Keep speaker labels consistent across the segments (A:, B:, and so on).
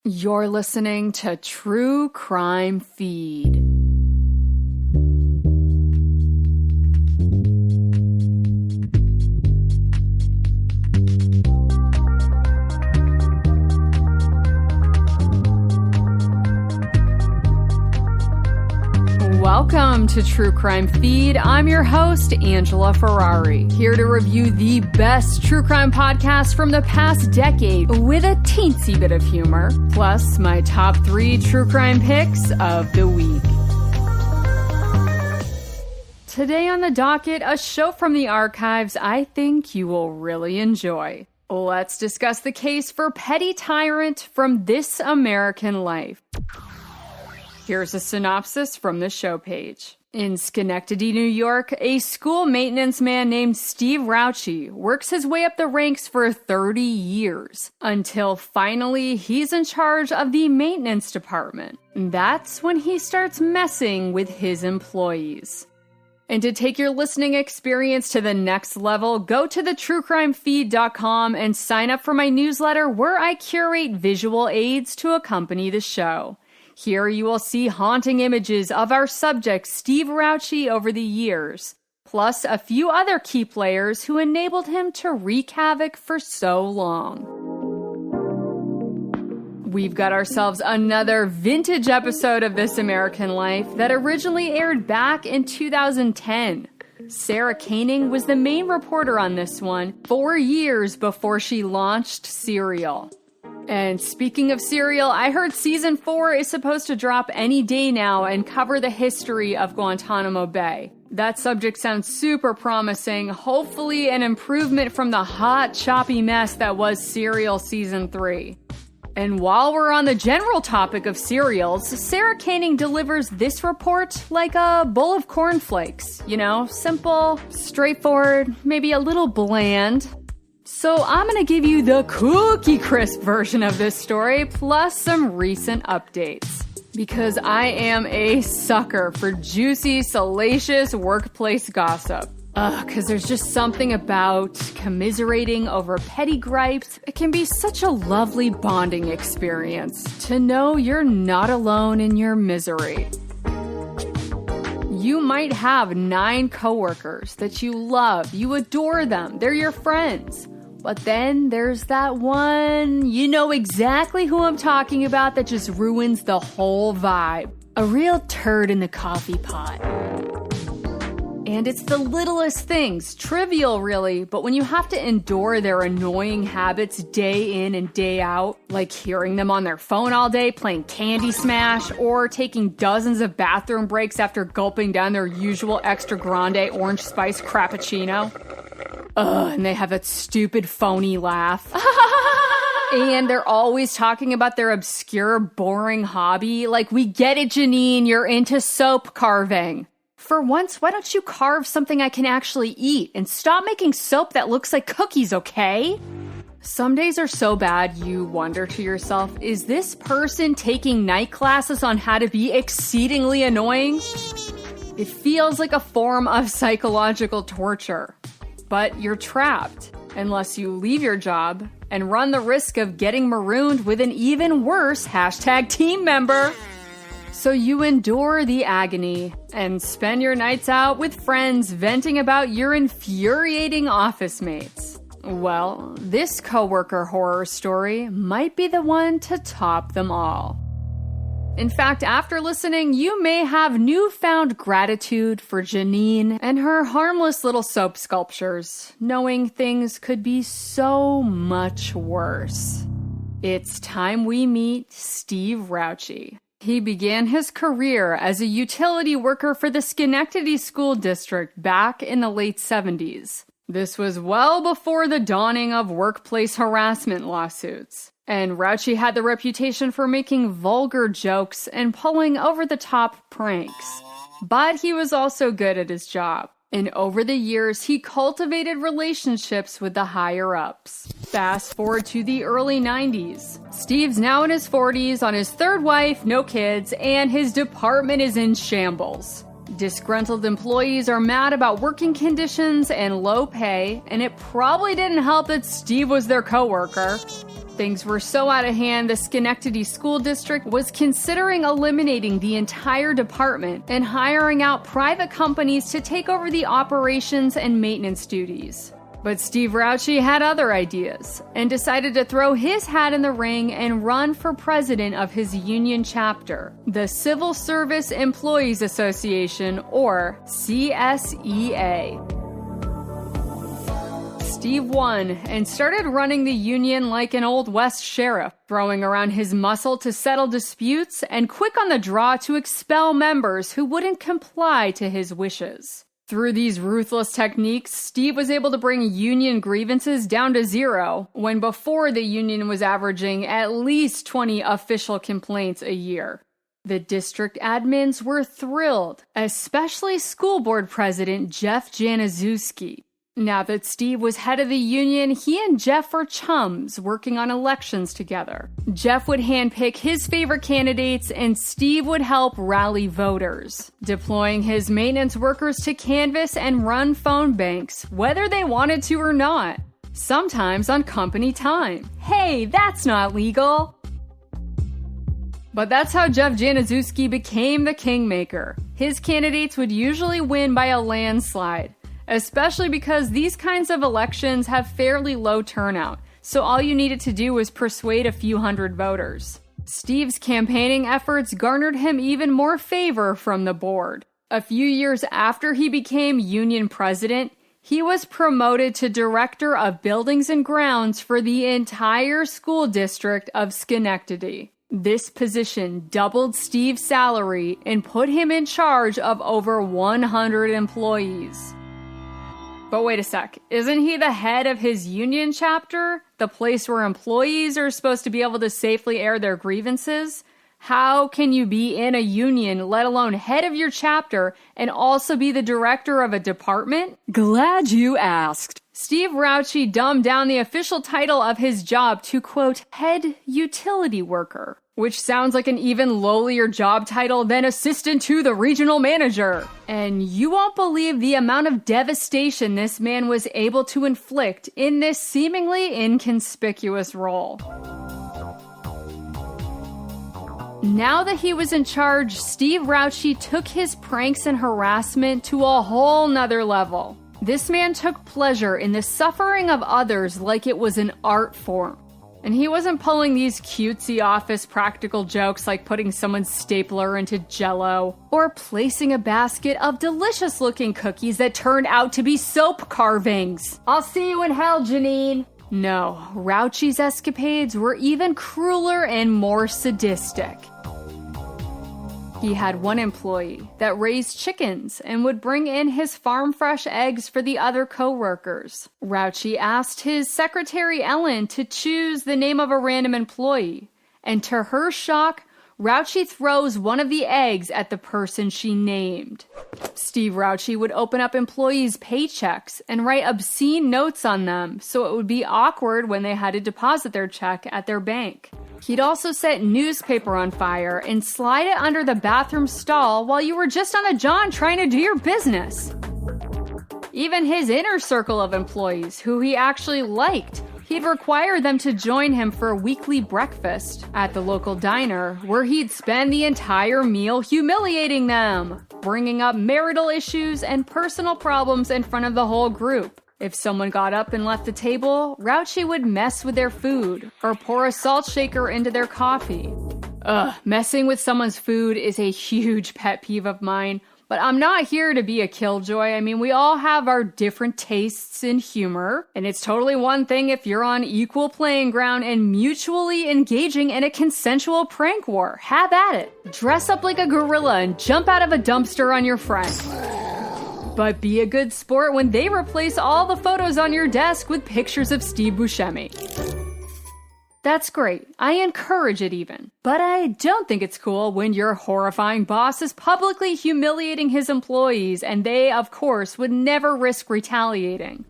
A: You're listening to True Crime Feed. Welcome to True Crime Feed. I'm your host, Angela Ferrari, here to review the best true crime podcast from the past decade with a teensy bit of humor, plus my top 3 true crime picks of the week. Today on the docket, a show from the archives I think you will really enjoy. Let's discuss the case for Petty Tyrant from This American Life. Here's a synopsis from the show page. In Schenectady, New York, a school maintenance man named Steve Raucci works his way up the ranks for 30 years, until finally he's in charge of the maintenance department. That's when he starts messing with his employees. And to take your listening experience to the next level, go to thetruecrimefeed.com and sign up for my newsletter where I curate visual aids to accompany the show. Here you will see haunting images of our subject, Steve Raucci, over the years, plus a few other key players who enabled him to wreak havoc for so long. We've got ourselves another vintage episode of This American Life that originally aired back in 2010. Sarah Koenig was the main reporter on this one 4 years before she launched Serial. And speaking of Serial, I heard season 4 is supposed to drop any day now and cover the history of Guantanamo Bay. That subject sounds super promising, hopefully an improvement from the hot, choppy mess that was Serial season 3. And while we're on the general topic of serials, Sarah Koenig delivers this report like a bowl of cornflakes. You know, simple, straightforward, maybe a little bland. So I'm going to give you the cookie crisp version of this story, plus some recent updates. Because I am a sucker for juicy, salacious workplace gossip. Because there's just something about commiserating over petty gripes. It can be such a lovely bonding experience to know you're not alone in your misery. You might have 9 coworkers that you love, you adore them, they're your friends. But then there's that one, you know exactly who I'm talking about, that just ruins the whole vibe. A real turd in the coffee pot. And it's the littlest things, trivial really, but when you have to endure their annoying habits day in and day out, like hearing them on their phone all day, playing Candy Smash, or taking dozens of bathroom breaks after gulping down their usual extra grande orange spice frappuccino. And they have that stupid phony laugh. And they're always talking about their obscure, boring hobby. Like, we get it, Janine, you're into soap carving. For once, why don't you carve something I can actually eat and stop making soap that looks like cookies, okay? Some days are so bad you wonder to yourself, is this person taking night classes on how to be exceedingly annoying? It feels like a form of psychological torture. But you're trapped unless you leave your job and run the risk of getting marooned with an even worse #team member. So you endure the agony and spend your nights out with friends venting about your infuriating office mates. Well, this coworker horror story might be the one to top them all. In fact, after listening, you may have newfound gratitude for Janine and her harmless little soap sculptures, knowing things could be so much worse. It's time we meet Steve Raucci. He began his career as a utility worker for the Schenectady School District back in the late 70s. This was well before the dawning of workplace harassment lawsuits. And Raucci had the reputation for making vulgar jokes and pulling over-the-top pranks. But he was also good at his job. And over the years, he cultivated relationships with the higher-ups. Fast forward to the early 90s. Steve's now in his 40s, on his 3rd wife, no kids, and his department is in shambles. Disgruntled employees are mad about working conditions and low pay, and it probably didn't help that Steve was their coworker. Things were so out of hand, the Schenectady School District was considering eliminating the entire department and hiring out private companies to take over the operations and maintenance duties. But Steve Raucci had other ideas and decided to throw his hat in the ring and run for president of his union chapter, the Civil Service Employees Association, or CSEA. Steve won and started running the union like an Old West sheriff, throwing around his muscle to settle disputes and quick on the draw to expel members who wouldn't comply to his wishes. Through these ruthless techniques, Steve was able to bring union grievances down to zero, when before the union was averaging at least 20 official complaints a year. The district admins were thrilled, especially school board president Jeff Januszewski. Now that Steve was head of the union, he and Jeff were chums working on elections together. Jeff would handpick his favorite candidates, and Steve would help rally voters, deploying his maintenance workers to canvass and run phone banks, whether they wanted to or not, sometimes on company time. Hey, that's not legal! But that's how Jeff Januszewski became the kingmaker. His candidates would usually win by a landslide, especially because these kinds of elections have fairly low turnout, so all you needed to do was persuade a few hundred voters. Steve's campaigning efforts garnered him even more favor from the board. A few years after he became union president, he was promoted to director of buildings and grounds for the entire school district of Schenectady. This position doubled Steve's salary and put him in charge of over 100 employees. But wait a sec, isn't he the head of his union chapter? The place where employees are supposed to be able to safely air their grievances? How can you be in a union, let alone head of your chapter, and also be the director of a department? Glad you asked. Steve Raucci dumbed down the official title of his job to, quote, head utility worker, which sounds like an even lowlier job title than assistant to the regional manager. And you won't believe the amount of devastation this man was able to inflict in this seemingly inconspicuous role. Now that he was in charge, Steve Raucci took his pranks and harassment to a whole nother level. This man took pleasure in the suffering of others like it was an art form. And he wasn't pulling these cutesy office practical jokes like putting someone's stapler into Jell-O or placing a basket of delicious-looking cookies that turned out to be soap carvings. I'll see you in hell, Janine. No, Raucci's escapades were even crueler and more sadistic. He had one employee that raised chickens and would bring in his farm-fresh eggs for the other co-workers. Raucci asked his secretary Ellen to choose the name of a random employee, and to her shock, Raucci throws one of the eggs at the person she named. Steve Raucci would open up employees' paychecks and write obscene notes on them so it would be awkward when they had to deposit their check at their bank. He'd also set newspaper on fire and slide it under the bathroom stall while you were just on a john trying to do your business. Even his inner circle of employees, who he actually liked, he'd require them to join him for a weekly breakfast at the local diner, where he'd spend the entire meal humiliating them, bringing up marital issues and personal problems in front of the whole group. If someone got up and left the table, Raucci would mess with their food or pour a salt shaker into their coffee. Messing with someone's food is a huge pet peeve of mine, but I'm not here to be a killjoy. I mean, we all have our different tastes in humor, and it's totally one thing if you're on equal playing ground and mutually engaging in a consensual prank war. Have at it. Dress up like a gorilla and jump out of a dumpster on your friend. But be a good sport when they replace all the photos on your desk with pictures of Steve Buscemi. That's great. I encourage it even. But I don't think it's cool when your horrifying boss is publicly humiliating his employees and they, of course, would never risk retaliating.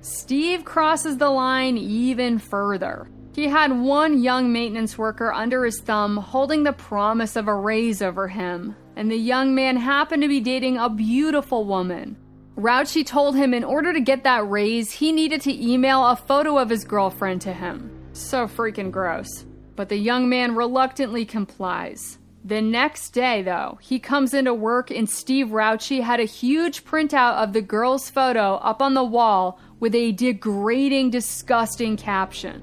A: Steve crosses the line even further. He had one young maintenance worker under his thumb holding the promise of a raise over him. and the young man happened to be dating a beautiful woman. Raucci told him in order to get that raise, he needed to email a photo of his girlfriend to him. So freaking gross. But the young man reluctantly complies. The next day, though, he comes into work and Steve Raucci had a huge printout of the girl's photo up on the wall with a degrading, disgusting caption.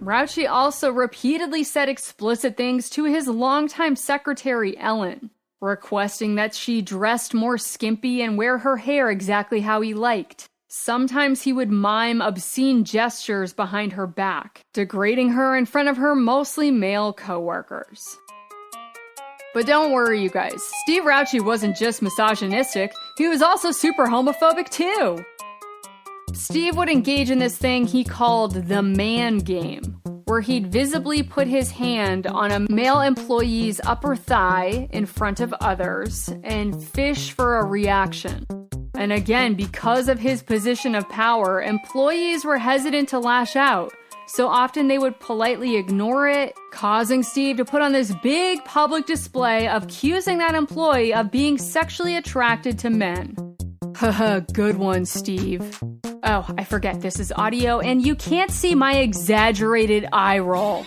A: Raucci also repeatedly said explicit things to his longtime secretary, Ellen, requesting that she dressed more skimpy and wear her hair exactly how he liked. Sometimes he would mime obscene gestures behind her back, degrading her in front of her mostly male coworkers. But don't worry, you guys. Steve Raucci wasn't just misogynistic, he was also super homophobic too. Steve would engage in this thing he called the man game, where he'd visibly put his hand on a male employee's upper thigh in front of others and fish for a reaction. And again, because of his position of power, employees were hesitant to lash out, so often they would politely ignore it, causing Steve to put on this big public display of accusing that employee of being sexually attracted to men. Haha, good one, Steve. Oh, I forget this is audio and you can't see my exaggerated eye roll.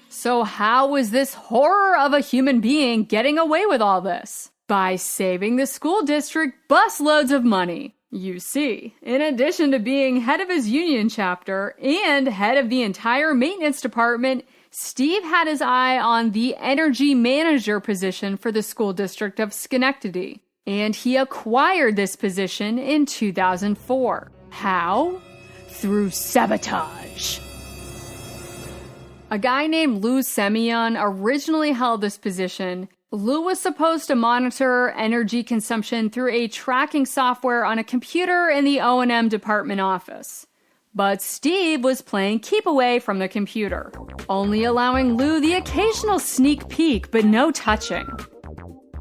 A: So how was this horror of a human being getting away with all this? By saving the school district busloads of money. You see, in addition to being head of his union chapter and head of the entire maintenance department, Steve had his eye on the energy manager position for the school district of Schenectady. And he acquired this position in 2004. How? Through sabotage. A guy named Lou Semyon originally held this position. Lou was supposed to monitor energy consumption through a tracking software on a computer in the O&M department office. But Steve was playing keep away from the computer, only allowing Lou the occasional sneak peek, but no touching.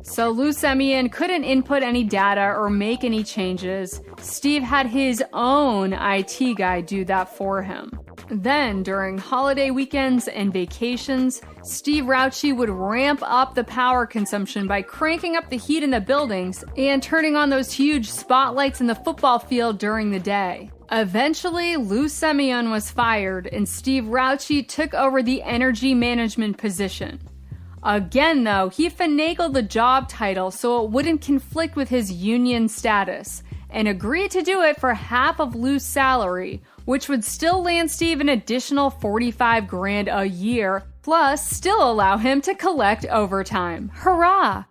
A: So Lou Semyon couldn't input any data or make any changes. Steve had his own IT guy do that for him. Then, during holiday weekends and vacations, Steve Raucci would ramp up the power consumption by cranking up the heat in the buildings and turning on those huge spotlights in the football field during the day. Eventually, Lou Semyon was fired and Steve Raucci took over the energy management position. Again, though, he finagled the job title so it wouldn't conflict with his union status, and agreed to do it for half of Lou's salary, which would still land Steve an additional $45,000 a year, plus still allow him to collect overtime. Hurrah!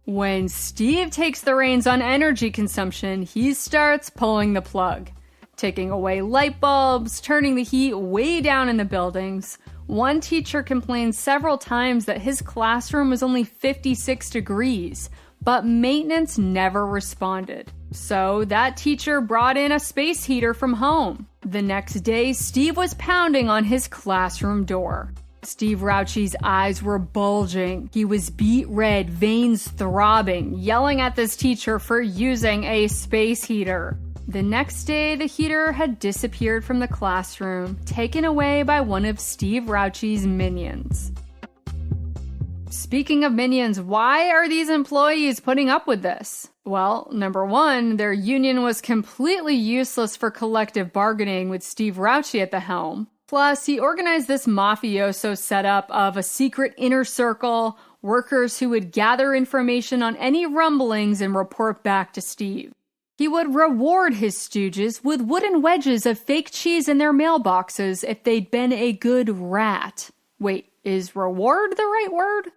A: When Steve takes the reins on energy consumption, he starts pulling the plug, taking away light bulbs, turning the heat way down in the buildings. One teacher complained several times that his classroom was only 56 degrees, but maintenance never responded. So that teacher brought in a space heater from home. The next day, Steve was pounding on his classroom door. Steve Raucci's eyes were bulging. He was beet red, veins throbbing, yelling at this teacher for using a space heater. The next day, the heater had disappeared from the classroom, taken away by one of Steve Raucci's minions. Speaking of minions, why are these employees putting up with this? Well, number one, their union was completely useless for collective bargaining with Steve Raucci at the helm. Plus, he organized this mafioso setup of a secret inner circle, workers who would gather information on any rumblings and report back to Steve. He would reward his stooges with wooden wedges of fake cheese in their mailboxes if they'd been a good rat. Wait, is reward the right word?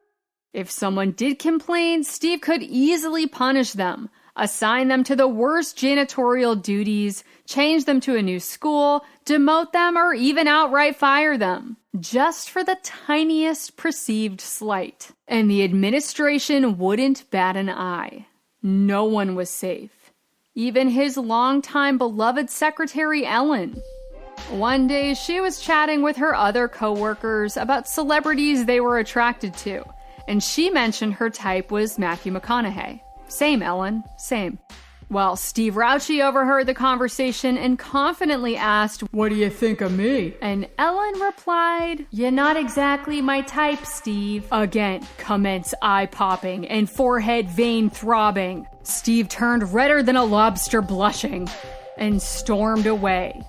A: If someone did complain, Steve could easily punish them, assign them to the worst janitorial duties, change them to a new school, demote them, or even outright fire them, just for the tiniest perceived slight. And the administration wouldn't bat an eye. No one was safe. Even his longtime beloved secretary, Ellen. One day, she was chatting with her other coworkers about celebrities they were attracted to, and she mentioned her type was Matthew McConaughey. Same, Ellen, same. Well, Steve Raucci overheard the conversation and confidently asked, "What do you think of me?" And Ellen replied, "You're not exactly my type, Steve." Again, comments eye-popping and forehead vein throbbing. Steve turned redder than a lobster blushing and stormed away.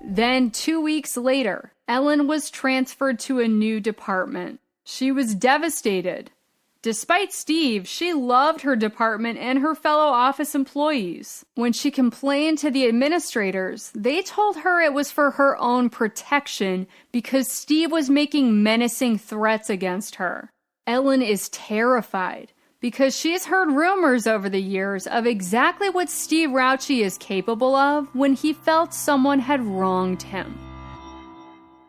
A: Then 2 weeks later, Ellen was transferred to a new department. She was devastated. Despite Steve, she loved her department and her fellow office employees. When she complained to the administrators, they told her it was for her own protection because Steve was making menacing threats against her. Ellen is terrified because she's heard rumors over the years of exactly what Steve Raucci is capable of when he felt someone had wronged him.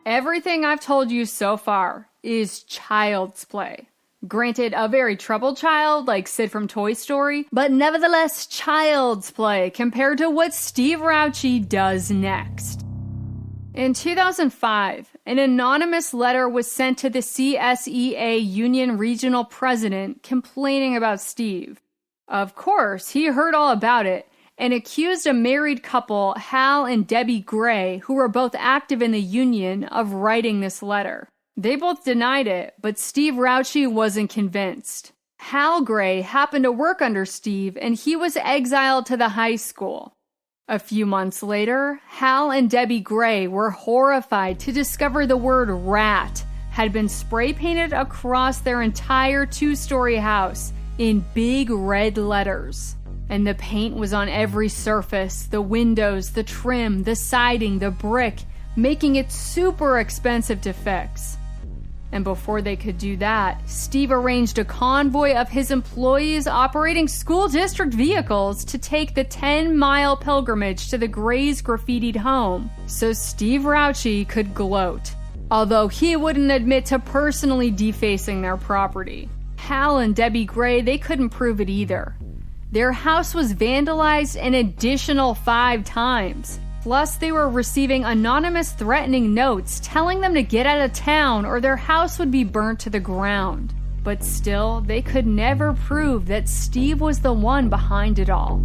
A: Everything I've told you so far is child's play. Granted, a very troubled child like Sid from Toy Story, but nevertheless child's play compared to what Steve Raucci does next. In 2005, an anonymous letter was sent to the CSEA Union Regional President complaining about Steve. Of course, he heard all about it and accused a married couple, Hal and Debbie Gray, who were both active in the union, of writing this letter. They both denied it, but Steve Raucci wasn't convinced. Hal Gray happened to work under Steve, and he was exiled to the high school. A few months later, Hal and Debbie Gray were horrified to discover the word rat had been spray painted across their entire 2-story house in big red letters. And the paint was on every surface, the windows, the trim, the siding, the brick, making it super expensive to fix. And before they could do that, Steve arranged a convoy of his employees operating school district vehicles to take the 10-mile pilgrimage to the Grays' graffitied home so Steve Raucci could gloat, although he wouldn't admit to personally defacing their property. Hal and Debbie Gray, they couldn't prove it either. Their house was vandalized an additional 5 times. Plus, they were receiving anonymous threatening notes telling them to get out of town or their house would be burnt to the ground. But still, they could never prove that Steve was the one behind it all.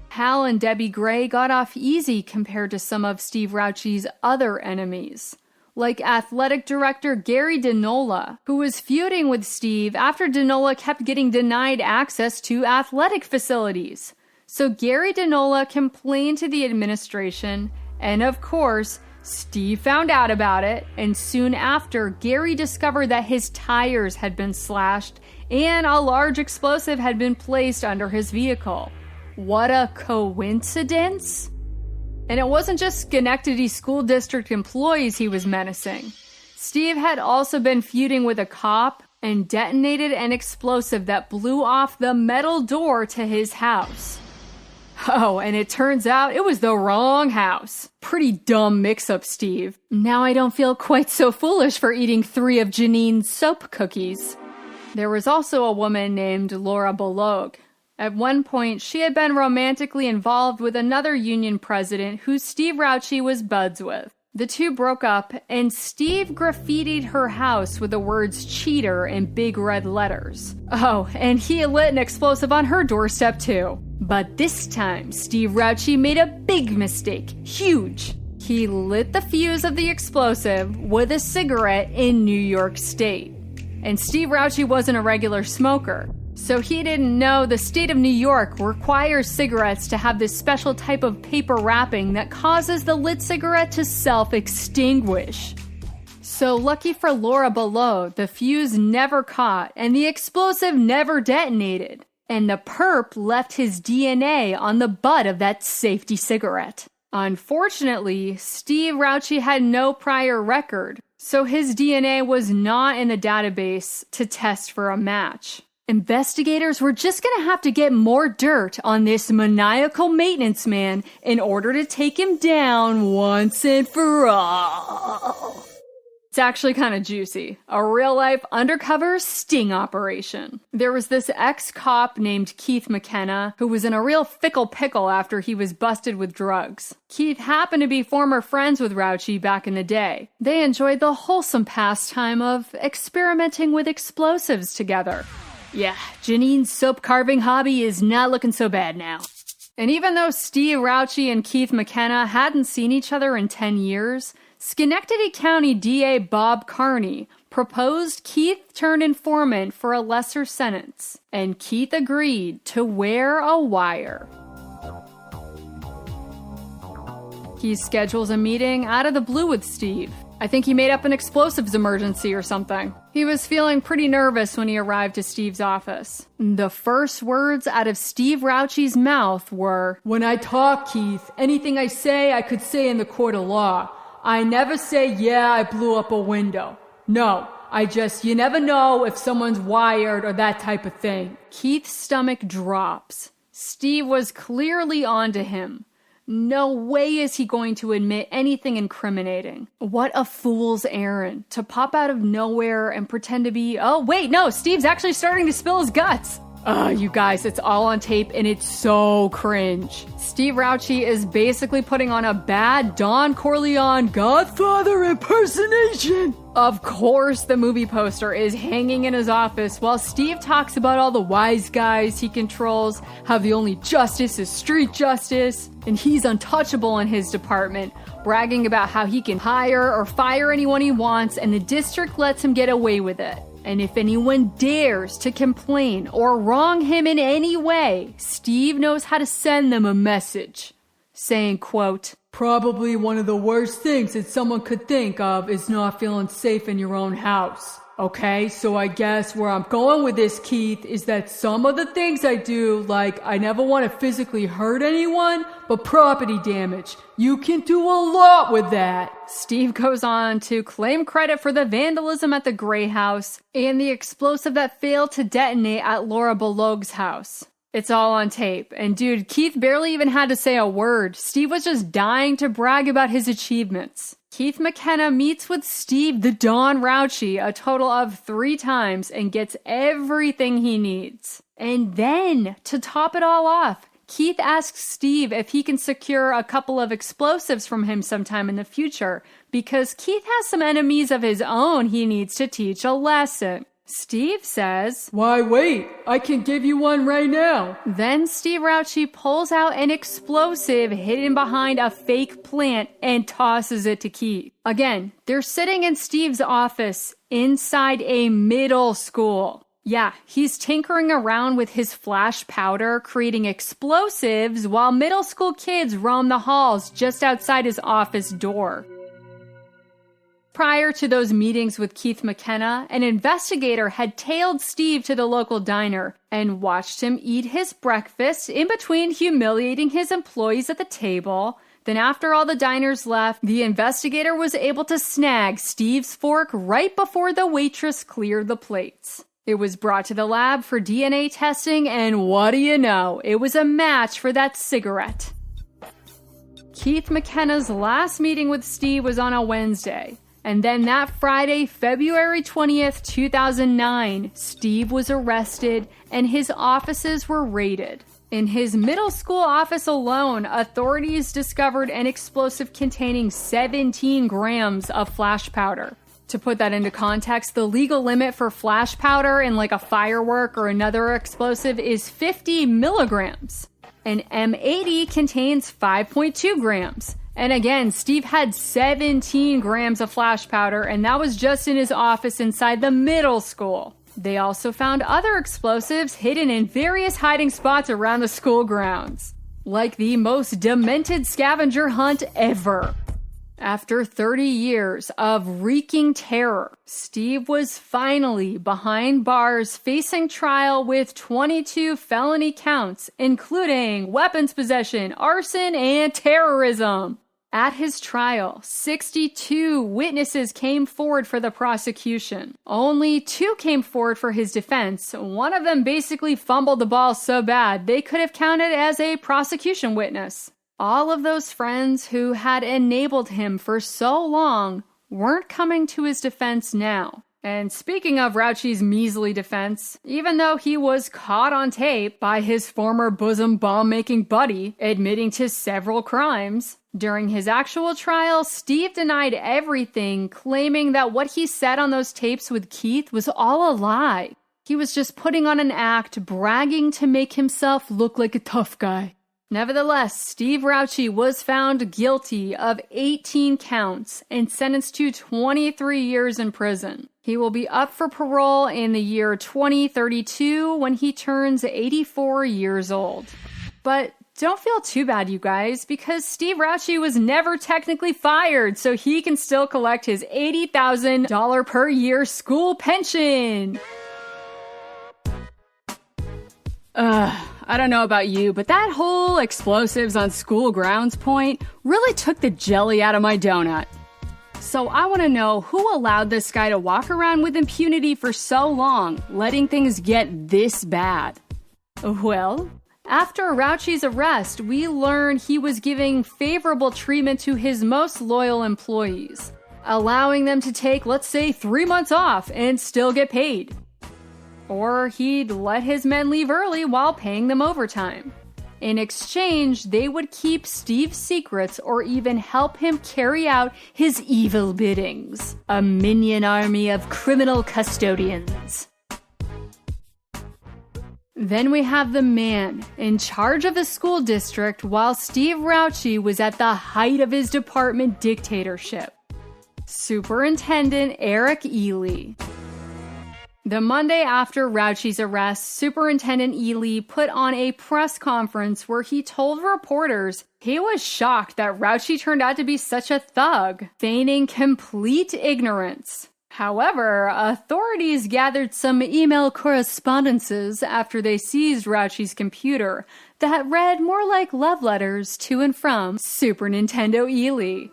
A: Hal and Debbie Gray got off easy compared to some of Steve Raucci's other enemies, like athletic director Gary DiNola, who was feuding with Steve after DiNola kept getting denied access to athletic facilities. So Gary DiNola complained to the administration, and of course, Steve found out about it, and soon after, Gary discovered that his tires had been slashed and a large explosive had been placed under his vehicle. What a coincidence! And it wasn't just Schenectady School District employees he was menacing. Steve had also been feuding with a cop and detonated an explosive that blew off the metal door to his house. Oh, and it turns out it was the wrong house. Pretty dumb mix-up, Steve. Now I don't feel quite so foolish for eating 3 of Janine's soap cookies. There was also a woman named Laura Bolog. At one point, she had been romantically involved with another union president who Steve Raucci was buds with. The two broke up, and Steve graffitied her house with the words cheater in big red letters. Oh, and he lit an explosive on her doorstep too. But this time, Steve Raucci made a big mistake. Huge. He lit the fuse of the explosive with a cigarette in New York State. And Steve Raucci wasn't a regular smoker, so he didn't know the state of New York requires cigarettes to have this special type of paper wrapping that causes the lit cigarette to self-extinguish. So lucky for Laura below, the fuse never caught and the explosive never detonated. And the perp left his DNA on the butt of that safety cigarette. Unfortunately, Steve Raucci had no prior record, so his DNA was not in the database to test for a match. Investigators were just going to have to get more dirt on this maniacal maintenance man in order to take him down once and for all. It's actually kind of juicy. A real-life undercover sting operation. There was this ex-cop named Keith McKenna who was in a real fickle pickle after he was busted with drugs. Keith happened to be former friends with Raucci back in the day. They enjoyed the wholesome pastime of experimenting with explosives together. Yeah, Janine's soap carving hobby is not looking so bad now. And even though Steve Raucci and Keith McKenna hadn't seen each other in 10 years, Schenectady County DA Bob Carney proposed Keith turn informant for a lesser sentence, and Keith agreed to wear a wire. He schedules a meeting out of the blue with Steve. I think he made up an explosives emergency or something. He was feeling pretty nervous when he arrived to Steve's office. The first words out of Steve Raucci's mouth were, "When I talk, Keith, anything I say, I could say in the court of law. I never say, yeah, I blew up a window. No, you never know if someone's wired or that type of thing." Keith's stomach drops. Steve was clearly onto him. No way is he going to admit anything incriminating. What a fool's errand to pop out of nowhere and pretend to be, oh wait, no, Steve's actually starting to spill his guts. You guys, it's all on tape and it's so cringe. Steve Raucci is basically putting on a bad Don Corleone Godfather impersonation. Of course, the movie poster is hanging in his office while Steve talks about all the wise guys he controls, how the only justice is street justice, and he's untouchable in his department, bragging about how he can hire or fire anyone he wants and the district lets him get away with it. And if anyone dares to complain or wrong him in any way, Steve knows how to send them a message, saying, quote, "Probably one of the worst things that someone could think of is not feeling safe in your own house. Okay, so I guess where I'm going with this, Keith, is that some of the things I do, like I never want to physically hurt anyone, but property damage, you can do a lot with that." Steve goes on to claim credit for the vandalism at the Gray House and the explosive that failed to detonate at Laura Balog's house. It's all on tape. And dude, Keith barely even had to say a word. Steve was just dying to brag about his achievements. Keith McKenna meets with Steve the Don Raucci a total of 3 times and gets everything he needs. And then, to top it all off, Keith asks Steve if he can secure a couple of explosives from him sometime in the future, because Keith has some enemies of his own he needs to teach a lesson. Steve says, "Why wait? I can give you one right now." Then Steve Raucci pulls out an explosive hidden behind a fake plant and tosses it to Keith. Again, they're sitting in Steve's office inside a middle school. Yeah, he's tinkering around with his flash powder, creating explosives while middle school kids roam the halls just outside his office door. Prior to those meetings with Keith McKenna, an investigator had tailed Steve to the local diner and watched him eat his breakfast in between humiliating his employees at the table. Then after all the diners left, the investigator was able to snag Steve's fork right before the waitress cleared the plates. It was brought to the lab for DNA testing, and what do you know? It was a match for that cigarette. Keith McKenna's last meeting with Steve was on a Wednesday. And then that Friday, February 20th, 2009, Steve was arrested and his offices were raided. In his middle school office alone, authorities discovered an explosive containing 17 grams of flash powder. To put that into context, the legal limit for flash powder in like a firework or another explosive is 50 milligrams. An M80 contains 5.2 grams. And again, Steve had 17 grams of flash powder, and that was just in his office inside the middle school. They also found other explosives hidden in various hiding spots around the school grounds, like the most demented scavenger hunt ever. After 30 years of wreaking terror, Steve was finally behind bars facing trial with 22 felony counts, including weapons possession, arson, and terrorism. At his trial, 62 witnesses came forward for the prosecution. Only 2 came forward for his defense. One of them basically fumbled the ball so bad they could have counted as a prosecution witness. All of those friends who had enabled him for so long weren't coming to his defense now. And speaking of Raucci's measly defense, even though he was caught on tape by his former bosom bomb-making buddy admitting to several crimes, during his actual trial, Steve denied everything, claiming that what he said on those tapes with Keith was all a lie. He was just putting on an act, bragging to make himself look like a tough guy. Nevertheless, Steve Raucci was found guilty of 18 counts and sentenced to 23 years in prison. He will be up for parole in the year 2032 when he turns 84 years old. But don't feel too bad, you guys, because Steve Raucci was never technically fired, so he can still collect his $80,000 per year school pension. I don't know about you, but that whole explosives on school grounds point really took the jelly out of my donut. So I want to know who allowed this guy to walk around with impunity for so long, letting things get this bad. Well, after Raucci's arrest, we learned he was giving favorable treatment to his most loyal employees, allowing them to take, let's say, 3 months off and still get paid. Or he'd let his men leave early while paying them overtime. In exchange, they would keep Steve's secrets or even help him carry out his evil biddings. A minion army of criminal custodians. Then we have the man in charge of the school district while Steve Raucci was at the height of his department dictatorship. Superintendent Eric Ely. The Monday after Raucci's arrest, Superintendent Ely put on a press conference where he told reporters he was shocked that Raucci turned out to be such a thug, feigning complete ignorance. However, authorities gathered some email correspondences after they seized Raucci's computer that read more like love letters to and from Super Nintendo Ely.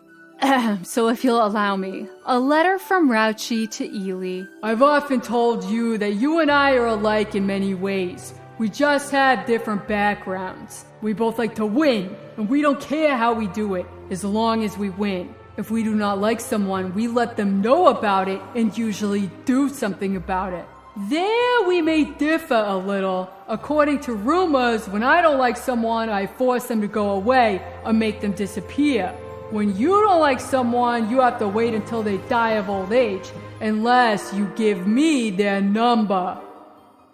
A: So if you'll allow me, a letter from Raucci to Ely. I've often told you that you and I are alike in many ways. We just have different backgrounds. We both like to win, and we don't care how we do it, as long as we win. If we do not like someone, we let them know about it and usually do something about it. There we may differ a little. According to rumors, when I don't like someone, I force them to go away or make them disappear. When you don't like someone, you have to wait until they die of old age, unless you give me their number.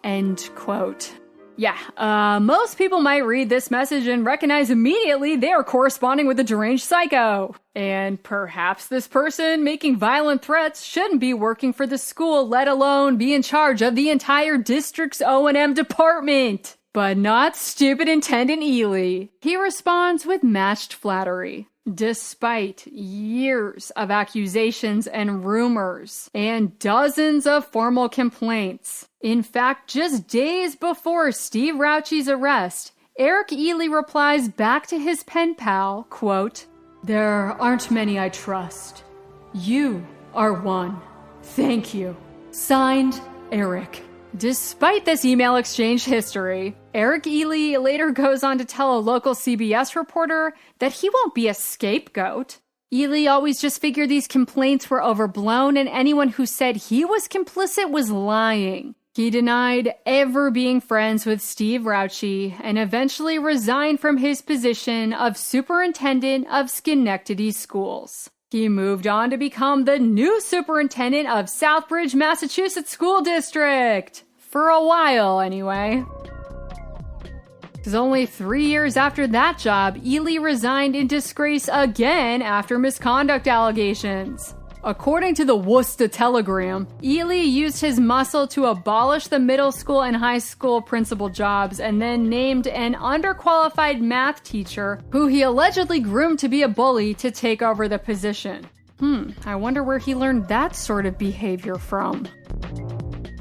A: End quote. Yeah, most people might read this message and recognize immediately they are corresponding with a deranged psycho. And perhaps this person making violent threats shouldn't be working for the school, let alone be in charge of the entire district's O&M department. But not stupid Intendant Ely. He responds with matched flattery. Despite years of accusations and rumors and dozens of formal complaints. In fact, just days before Steve Raucci's arrest, Eric Ely replies back to his pen pal, quote, "There aren't many I trust. You are one. Thank you. Signed, Eric." Despite this email exchange history, Eric Ely later goes on to tell a local CBS reporter that he won't be a scapegoat. Ely always just figured these complaints were overblown and anyone who said he was complicit was lying. He denied ever being friends with Steve Raucci and eventually resigned from his position of superintendent of Schenectady schools. He moved on to become the new superintendent of Southbridge, Massachusetts School District. For a while, anyway. Because only 3 years after that job, Ely resigned in disgrace again after misconduct allegations. According to the Worcester Telegram, Ely used his muscle to abolish the middle school and high school principal jobs and then named an underqualified math teacher who he allegedly groomed to be a bully to take over the position. I wonder where he learned that sort of behavior from.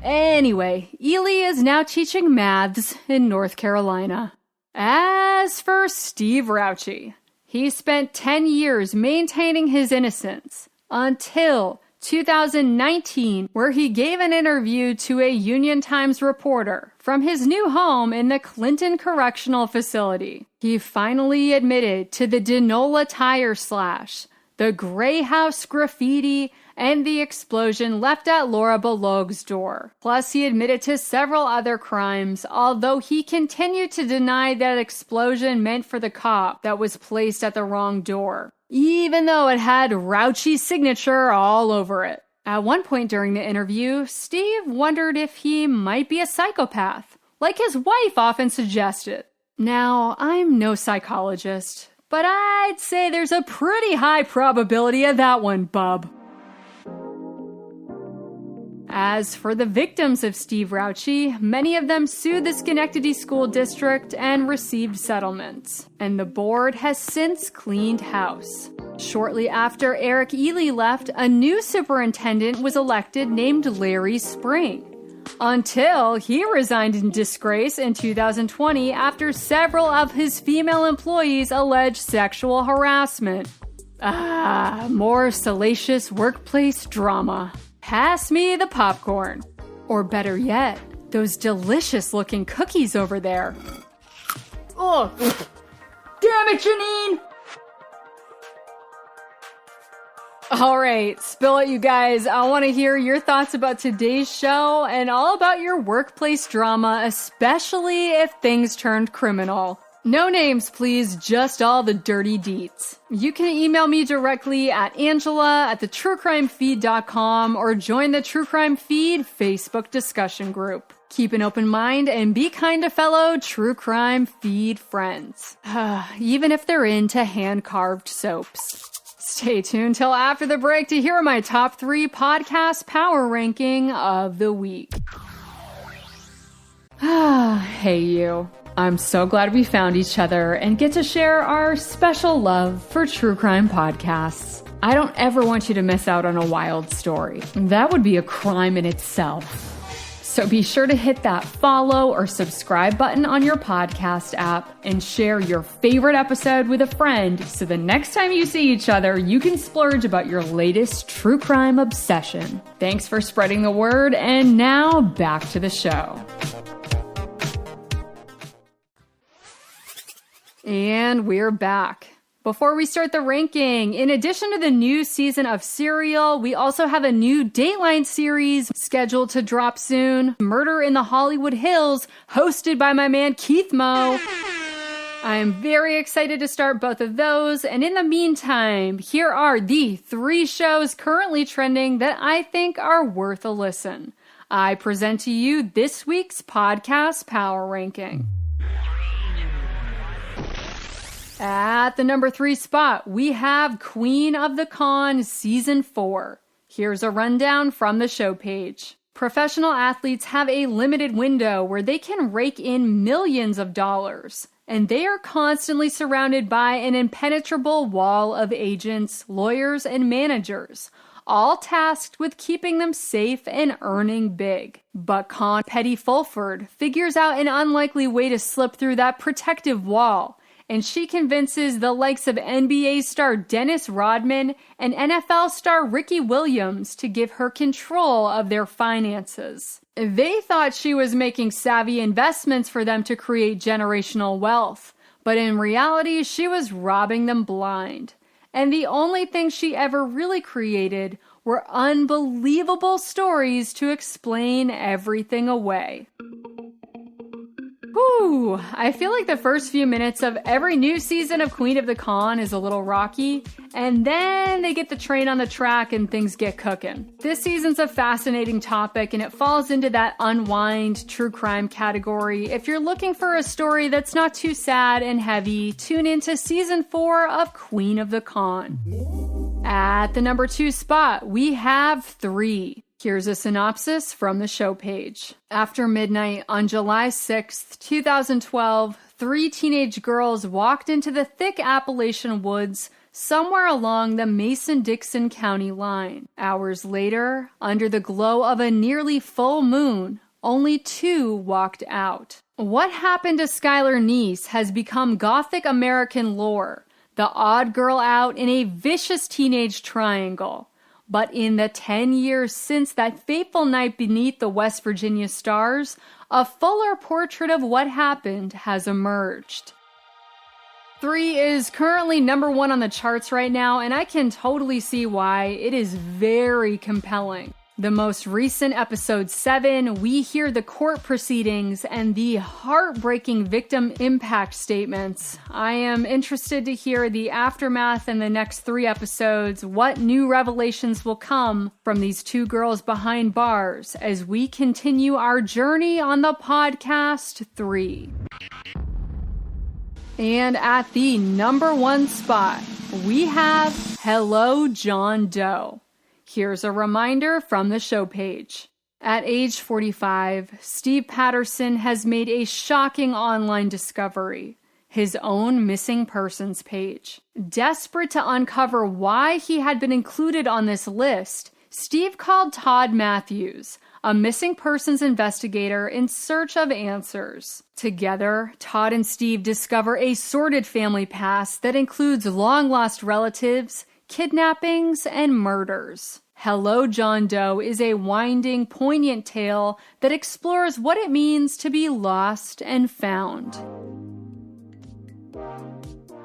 A: Anyway, Ely is now teaching maths in North Carolina. As for Steve Raucci, he spent 10 years maintaining his innocence. Until 2019, where he gave an interview to a Union Times reporter from his new home in the Clinton Correctional Facility. He finally admitted to the Dinola tire slash, the Gray House graffiti, and the explosion left at Laura Balog's door. Plus, he admitted to several other crimes, although he continued to deny that explosion meant for the cop that was placed at the wrong door, even though it had Raucci's signature all over it. At one point during the interview, Steve wondered if he might be a psychopath, like his wife often suggested. Now, I'm no psychologist, but I'd say there's a pretty high probability of that one, bub. As for the victims of Steve Raucci, many of them sued the Schenectady School District and received settlements, and the board has since cleaned house. Shortly after Eric Ely left, a new superintendent was elected named Larry Spring, until he resigned in disgrace in 2020 after several of his female employees alleged sexual harassment. More salacious workplace drama. Pass me the popcorn. Or better yet, those delicious-looking cookies over there. Oh, damn it, Janine! All right, spill it, you guys. I want to hear your thoughts about today's show and all about your workplace drama, especially if things turned criminal. No names, please, just all the dirty deets. You can email me directly at angela@thetruecrimefeed.com or join the True Crime Feed Facebook discussion group. Keep an open mind and be kind to fellow True Crime Feed friends, even if they're into hand-carved soaps. Stay tuned till after the break to hear my top 3 podcast power ranking of the week. Hey you. I'm so glad we found each other and get to share our special love for true crime podcasts. I don't ever want you to miss out on a wild story. That would be a crime in itself. So be sure to hit that follow or subscribe button on your podcast app and share your favorite episode with a friend so the next time you see each other, you can splurge about your latest true crime obsession. Thanks for spreading the word, and now back to the show. And we're back. Before we start the ranking, in addition to the new season of Serial, we also have a new Dateline series scheduled to drop soon, Murder in the Hollywood Hills, hosted by my man Keith Moe. I am very excited to start both of those, and in the meantime, here are the 3 shows currently trending that I think are worth a listen. I present to you this week's podcast power ranking. At the number 3 spot, we have Queen of the Con Season 4. Here's a rundown from the show page. Professional athletes have a limited window where they can rake in millions of dollars, and they are constantly surrounded by an impenetrable wall of agents, lawyers, and managers, all tasked with keeping them safe and earning big. But Con Petty Fulford figures out an unlikely way to slip through that protective wall, and she convinces the likes of NBA star Dennis Rodman and NFL star Ricky Williams to give her control of their finances. They thought she was making savvy investments for them to create generational wealth, but in reality, she was robbing them blind. And the only thing she ever really created were unbelievable stories to explain everything away. Whew, I feel like the first few minutes of every new season of Queen of the Con is a little rocky, and then they get the train on the track and things get cooking. This season's a fascinating topic, and it falls into that unwind true crime category. If you're looking for a story that's not too sad and heavy, tune into Season 4 of Queen of the Con. At the number 2 spot, we have 3. Here's a synopsis from the show page. After midnight on July 6th, 2012, 3 teenage girls walked into the thick Appalachian woods somewhere along the Mason-Dixon County line. Hours later, under the glow of a nearly full moon, only 2 walked out. What happened to Skylar Neese has become Gothic American lore, the odd girl out in a vicious teenage triangle. But in the 10 years since that fateful night beneath the West Virginia stars, a fuller portrait of what happened has emerged. 3 is currently number 1 on the charts right now, and I can totally see why. It is very compelling. The most recent episode 7, we hear the court proceedings and the heartbreaking victim impact statements. I am interested to hear the aftermath in the next 3 episodes, what new revelations will come from these 2 girls behind bars as we continue our journey on the podcast 3. And at the number 1 spot, we have Hello, John Doe. Here's a reminder from the show page. At age 45, Steve Patterson has made a shocking online discovery, his own missing persons page. Desperate to uncover why he had been included on this list, Steve called Todd Matthews, a missing persons investigator in search of answers. Together, Todd and Steve discover a sordid family past that includes long-lost relatives, kidnappings, and murders. Hello, John Doe is a winding, poignant tale that explores what it means to be lost and found.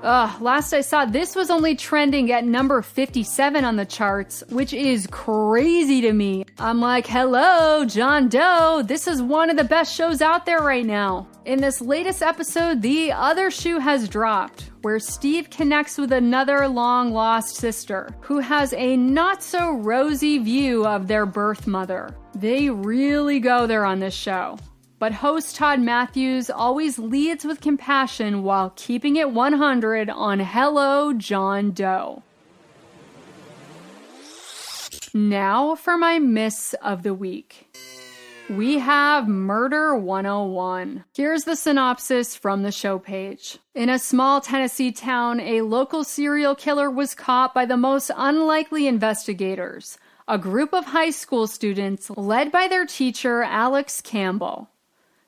A: Last I saw, this was only trending at number 57 on the charts, which is crazy to me. I'm like, hello, John Doe. This is one of the best shows out there right now. In this latest episode, the other shoe has dropped, where Steve connects with another long-lost sister who has a not-so-rosy view of their birth mother. They really go there on this show. But host Todd Matthews always leads with compassion while keeping it 100 on Hello, John Doe. Now for my miss of the week. We have Murder 101. Here's the synopsis from the show page. In a small Tennessee town, a local serial killer was caught by the most unlikely investigators, a group of high school students led by their teacher, Alex Campbell.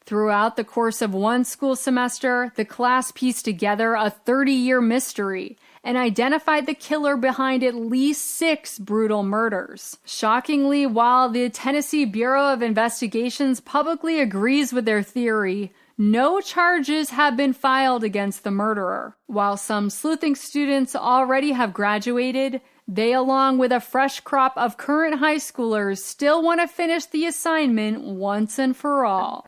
A: Throughout the course of one school semester, the class pieced together a 30-year mystery and identified the killer behind at least 6 brutal murders. Shockingly, while the Tennessee Bureau of Investigations publicly agrees with their theory, no charges have been filed against the murderer. While some sleuthing students already have graduated, they, along with a fresh crop of current high schoolers, still want to finish the assignment once and for all.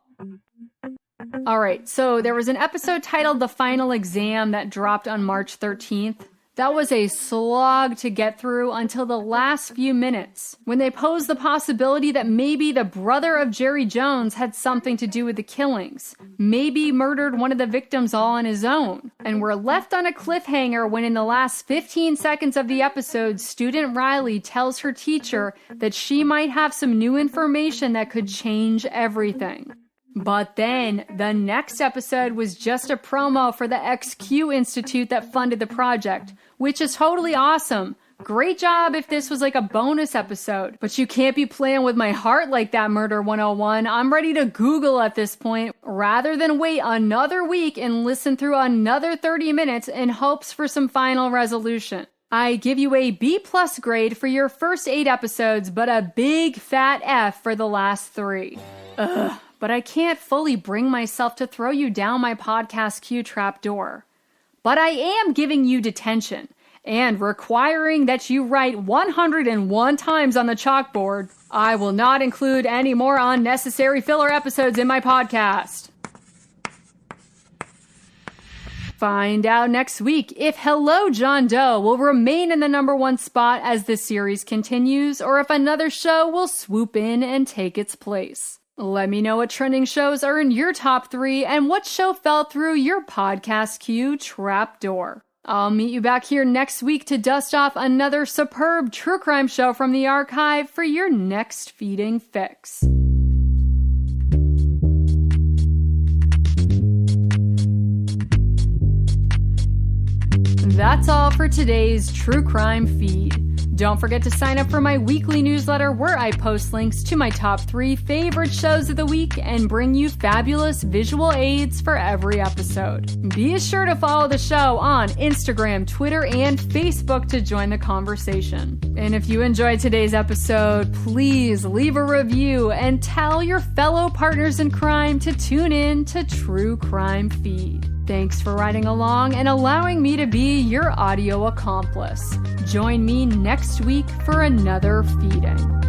A: Alright, so there was an episode titled The Final Exam that dropped on March 13th. That was a slog to get through until the last few minutes, when they posed the possibility that maybe the brother of Jerry Jones had something to do with the killings, maybe murdered one of the victims all on his own, and were left on a cliffhanger when in the last 15 seconds of the episode, student Riley tells her teacher that she might have some new information that could change everything. But then, the next episode was just a promo for the XQ Institute that funded the project, which is totally awesome. Great job if this was like a bonus episode. But you can't be playing with my heart like that, Murder 101. I'm ready to Google at this point, rather than wait another week and listen through another 30 minutes in hopes for some final resolution. I give you a B+ grade for your first 8 episodes, but a big fat F for the last 3. Ugh. But I can't fully bring myself to throw you down my podcast queue trapdoor. But I am giving you detention and requiring that you write 101 times on the chalkboard. I will not include any more unnecessary filler episodes in my podcast. Find out next week if Hello, John Doe will remain in the number 1 spot as the series continues, or if another show will swoop in and take its place. Let me know what trending shows are in your top 3 and what show fell through your podcast queue trapdoor. I'll meet you back here next week to dust off another superb true crime show from the archive for your next feeding fix. That's all for today's True Crime Feed. Don't forget to sign up for my weekly newsletter where I post links to my top 3 favorite shows of the week and bring you fabulous visual aids for every episode. Be sure to follow the show on Instagram, Twitter, and Facebook to join the conversation. And if you enjoyed today's episode, please leave a review and tell your fellow partners in crime to tune in to True Crime Feed. Thanks for riding along and allowing me to be your audio accomplice. Join me next week for another feeding.